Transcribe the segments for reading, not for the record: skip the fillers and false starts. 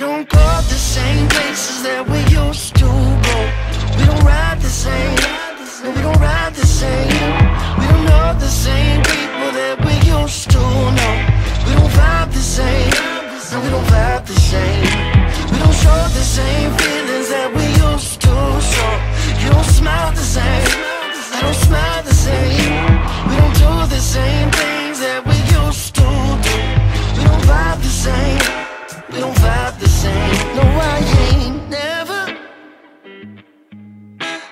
don't go the same places that we used to go. We don't ride the same, no, we don't ride the same. We don't know the same people that we used to know. We don't vibe the same, no, we don't vibe the same. We don't show the same feelings that we used to show. You don't smile the same, I don't smile the same. We don't do the same things that we used to do. We don't vibe the same, we don't vibe the same. No, I ain't never,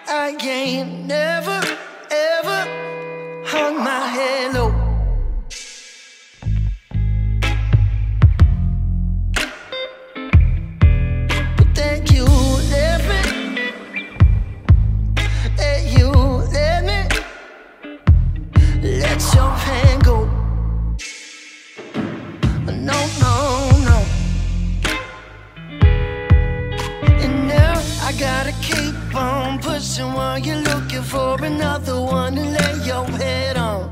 I ain't never, ever hung my head low. But then you left me, and you let me let your hand go. No, no, no. And now I gotta keep on pushing while you're looking for another one to lay your head on.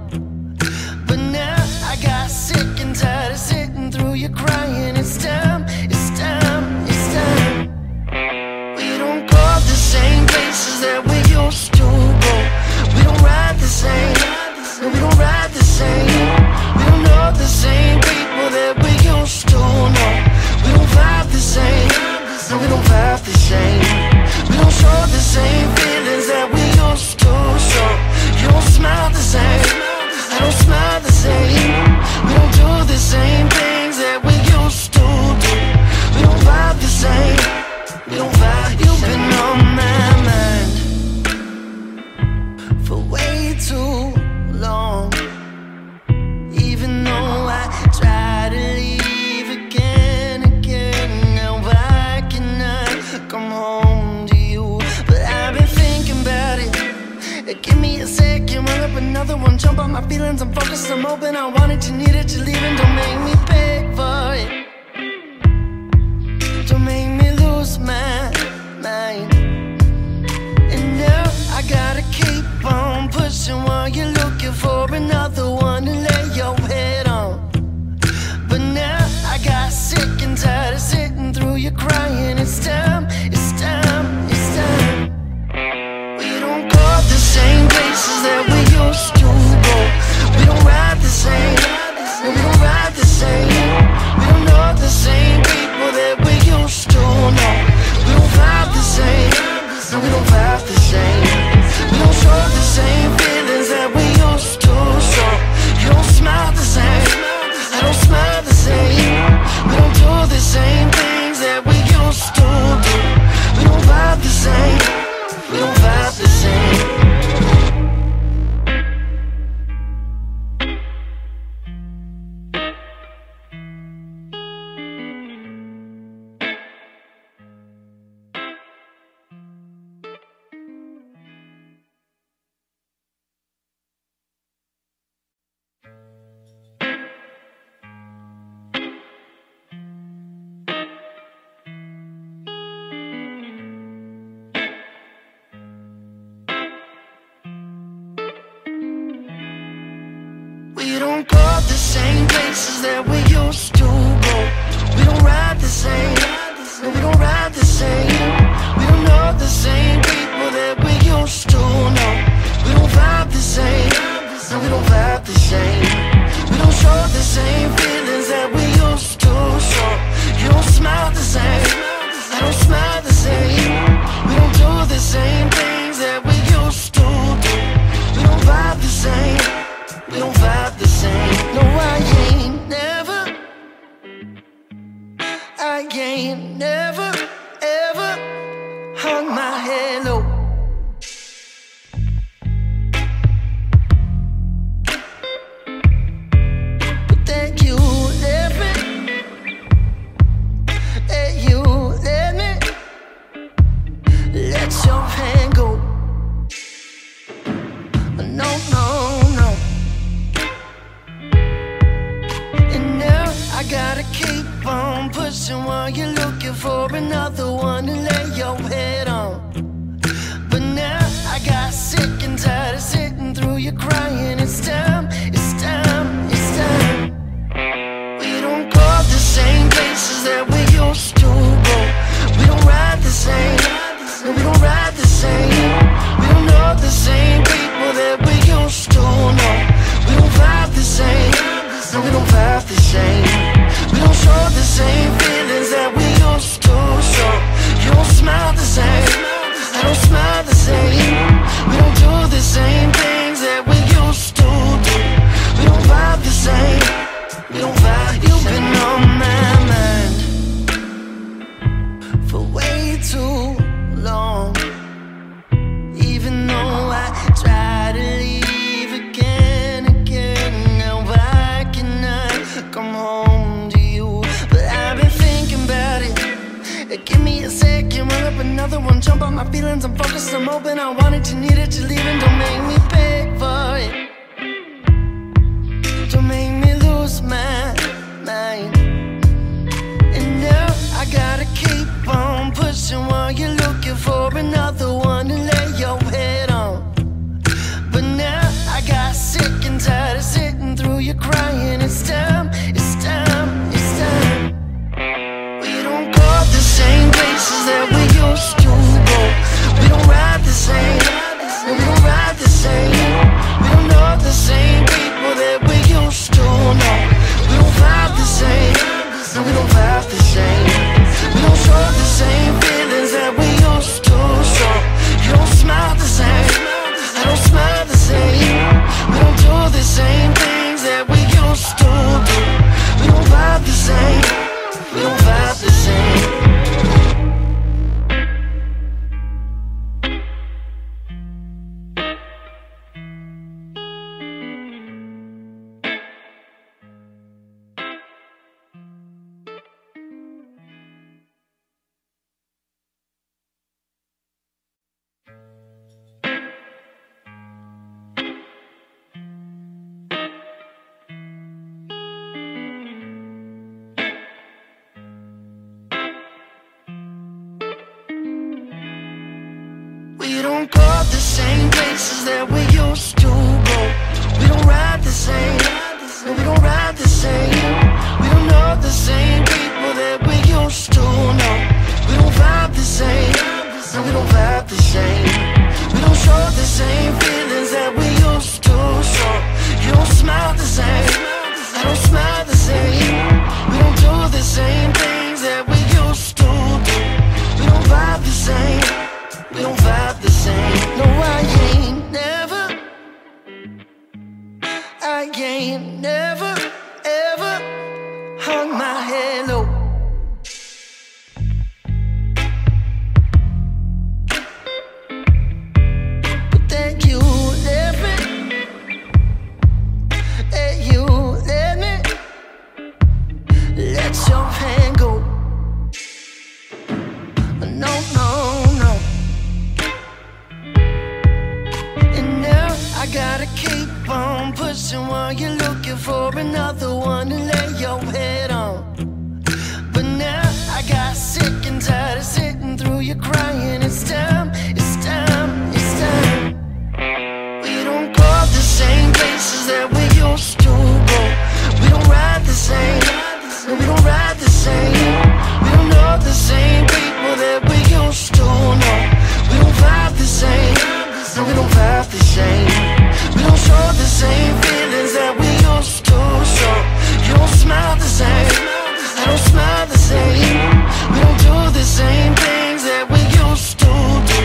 But now I got sick and tired of sitting through you crying. It's time, it's time, it's time. We don't go the same places that we used to go. We don't ride the same, no, we don't ride the same. We don't know the same people that we used to know. We don't vibe the same, no, we don't vibe the same. We don't show the same feelings that we used to show. You don't smile the same, I don't smile the same. We don't do the same things that we used to do. We don't vibe the same, we don't vibe the same. You've been on my mind for way too long. Even though I try to leave again, again, now why cannot come home to you? But I've been thinking about it. Give me a second, roll up another one, jump on my feelings, I'm focused, I'm open. I want it, you need it, you're leaving, don't make me beg for it. Don't make me lose my mind. And now I gotta keep on pushing while you're looking for another one to lay your head on. But now I got sick and tired of sitting through you crying. It's time, it's time, it's time. We don't go the same places that we used to go. We don't ride the same, no, we don't ride the same. We don't know the same people that we used to know. We don't vibe the same, no, we don't vibe the same. We don't show the same feelings that we used to show. You don't smile the same, I don't smile the same. We don't do the same things that we used to do. We don't vibe the same, we don't vibe the same. We don't go the same places that we used to go. We don't ride the same, no, we don't ride the same. We don't know the same people that we used to know. We don't vibe the same, no, we don't vibe the same. We don't show the same feelings that we used to show. You don't smile the same, I don't smile the same. We don't do the same things that we used to do. We don't vibe the same, we don't vibe the same. No, I ain't never, I ain't never, ever hung my head low. But then you left me, and you let me let your hand go. No, no, no. And now I gotta keep on pushing while you're looking for another one to lay your head on. But now I got sick and tired of sitting through you crying. It's time, it's time, it's time. We don't go the same places that we used to. another one, jump on my feelings. I'm focused, I'm open, I want it, you need it, you're leaving. Don't make me beg for it. Don't make me lose my mind. And now I gotta keep on pushing while you're looking for another one to lay your head on. But now I got sick and tired of sitting through you crying. It's time, it's time, it's time. We don't go the same places that we used to go. We don't ride the same, and we don't ride the same. We don't know the same people that we used to know. We don't vibe the same, no, we don't vibe the same. We don't show the same feelings that we used to show. You don't smile the same, I don't smile the same. We don't do the same things that we used to do. We don't vibe the same, we don't vibe the same. We don't go the same places that we used to go. We don't ride the same, no, we don't ride the same. We don't know the same people that we used to know. We don't vibe the same, no, we don't vibe the same. We don't show the same feelings that we used to show. You don't smile the same, I don't smile the same. We don't do the same things that we used to do. We don't vibe the same, we don't vibe the same. No, I ain't never, I ain't never, ever hung my head low. But then you left me, and you let me let your hand go. No, no, no. And now I gotta keep on pushing while you're looking for another one to lay your head on. But now I got sick and tired of sitting through you crying. It's time, it's time, it's time. We don't go the same places that we used to go. We don't ride the same, no, we don't ride the same. We don't know the same people that we used to know. We don't vibe the same, no, we don't vibe the same. We don't show the same feelings that we used to show. You don't smile the same, I don't smile the same. We don't do the same things that we used to do.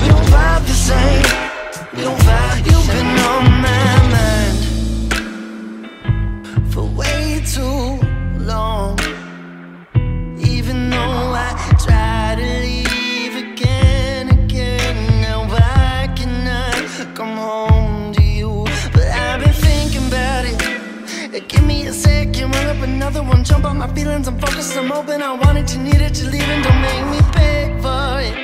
We don't vibe the same, we don't vibe the same. You've been on my mind for way too long. Even though I try to leave again, now why cannot come home to you? But I've been thinking about it. Give me a second, roll up another one, jump on my feelings. I'm focused, I'm open, I want it, you need it, you're leaving. Don't make me beg for it.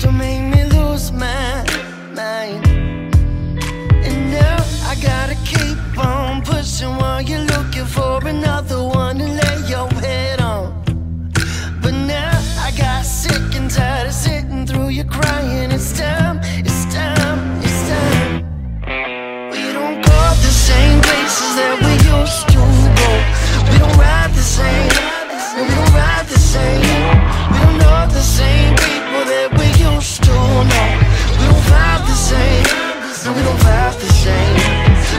Don't make me lose my mind. And now I gotta keep on pushing while you're looking for another one to lay your head on. But now I got sick and tired of sitting through you crying. It's time, it's time, it's time. We don't go the same places that we used to go. We don't ride the same, no, we don't ride the same. We don't know the same people that we used to know. We don't vibe the same, no, we don't vibe the same.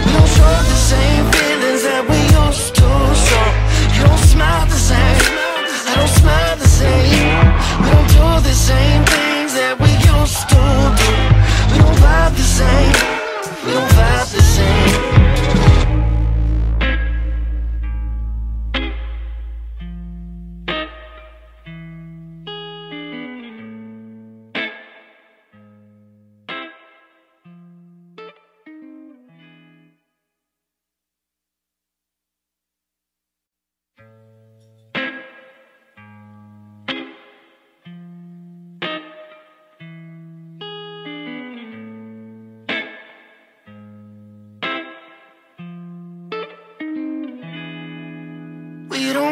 We don't show the same feelings that we used to show.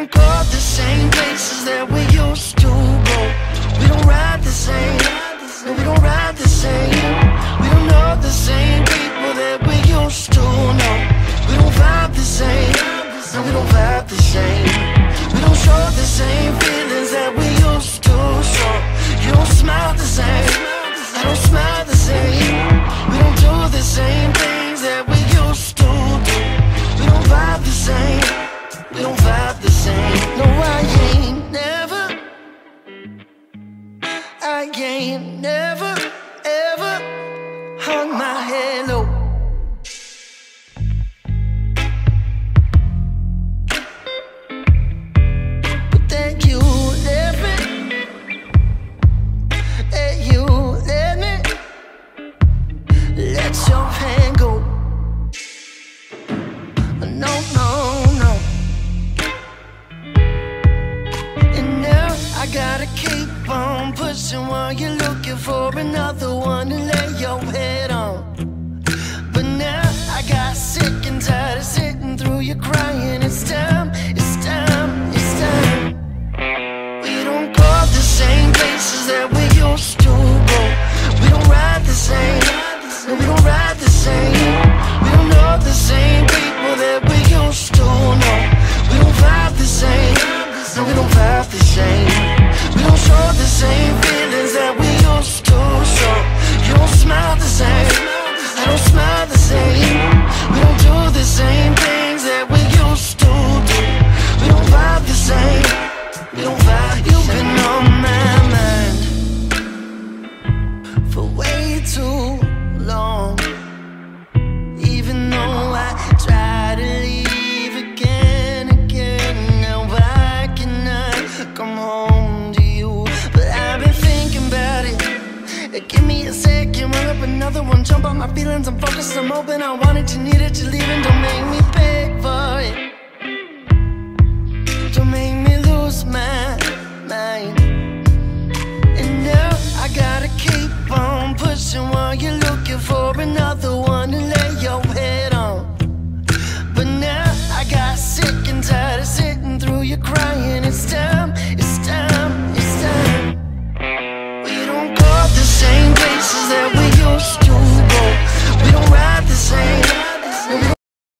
don't go the same places that we used to go. We don't ride the same, no, we don't ride the same. We don't know the same people that we used to know. We don't vibe the same, no, we don't vibe the same. We don't show the same feelings that we used to show. You don't smile the same, I don't smile the same. We don't do the same things that we used to do. We don't vibe the same, we don't vibe the same. No, I ain't never, I ain't never, ever hung my head low. But then you left me, and you let me let your hand go. No, no, no. And now I gotta keep on pushing while you're looking for another one to lay your head on. But now I got sick and tired of sitting through you crying. It's time, it's time, it's time. We don't go the same places that we used to go. We don't ride the same, no, we don't ride the same. We don't know the same people that we used to know. We don't vibe the same, no, we don't vibe the same. We don't show the same feelings that we used to show. You don't smile the same, I don't smile the same. We don't do the same things that we used to do. We don't vibe the same, we don't vibe. You've been on my mind for way too long. Even though I try to leave again, again. Now why cannot come home to you? But I've been thinking about it. Give me a second, roll up another one, jump on my feelings. I'm focused, I'm open, I want it, you need it, you're leaving. Don't make me pay